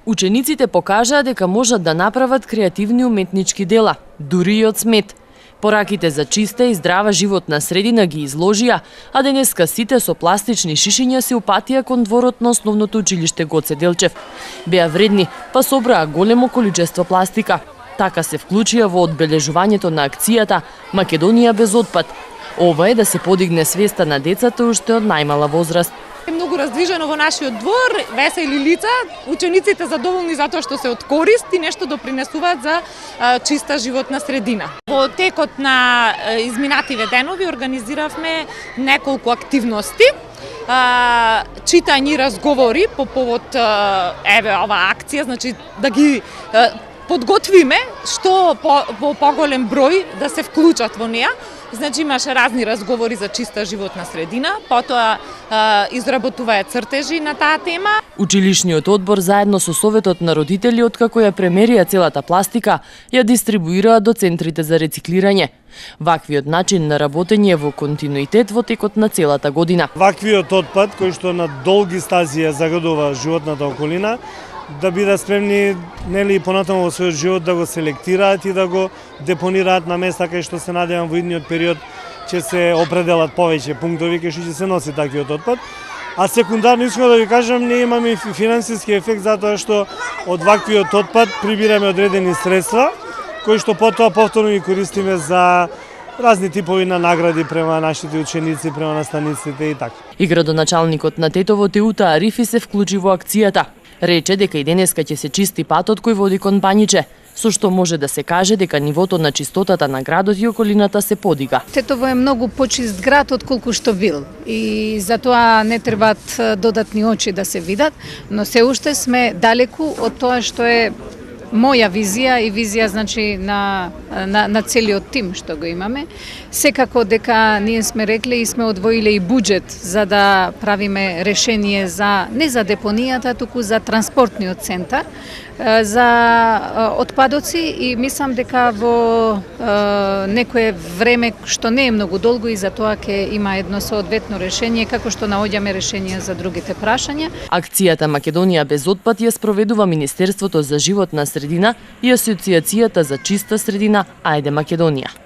Учениците покажаа дека можат да направат креативни уметнички дела, дури и од смет. Пораките за чиста и здрава животна средина ги изложија, а денеска сите со пластични шишиња се упатија кон дворот на основното училиште Гоце Делчев. Беа вредни, па собраа големо количество пластика. Така се вклучија во одбележувањето на акцијата Македонија без отпад. Ова е да се подигне свеста на децата уште од најмала возраст. Е многу раздвижено во нашиот двор, весели лица, учениците задоволни затоа што се од корист и нешто допринесуваат за чиста животна средина. Во текот на изминативе денови организиравме неколку активности, читање и разговори по повод оваа акција, значи да ги подготвиме што по поголем број да се вклучат во неа. Значи имаше разни разговори за чиста животна средина, потоа изработуваа цртежи на таа тема. Училишниот одбор заедно со Советот на родители, откако ја премерија целата пластика, ја дистрибуираа до центрите за рециклирање. Ваквиот начин на работење во континуитет во текот на целата година. Ваквиот отпад кој што на долги стази ја загадува животната околина, да бидат спремни нели понатаму во својот живот да го селектираат и да го депонираат на места кај што се надевам во идниот период ќе се определат повеќе пунктови кај што ќе се носи таквиот отпад. А секундарно искам да ви кажам, ние имаме финансиски ефект затоа што од ваквиот отпад прибираме одредени средства кои што потоа повторно ги користиме за разни типови на награди према нашите ученици, према наставниците и така. И градоначалникот на Тетово Теута Арифи се вклучи во акцијата. Рече дека и денеска ќе се чисти патот кој води кон Пањиче, со што може да се каже дека нивото на чистотата на градот и околината се подига. Тетово е многу почист град отколку што бил и затоа не требаат додатни очи да се видат, но се уште сме далеку од тоа што е моја визија и визија значи на целиот тим што го имаме. Секако дека ние сме рекле и сме одвоиле и буџет за да правиме решение за не за депонијата, туку за транспортниот центар за отпадоци и мислам дека во некое време што не е многу долго и за тоа ќе има едно соодветно решение како што наоѓаме решенија за другите прашања. Акцијата Македонија без отпад ја спроведува Министерството за животна средина и Асоциацијата за чиста средина Ајде Македонија.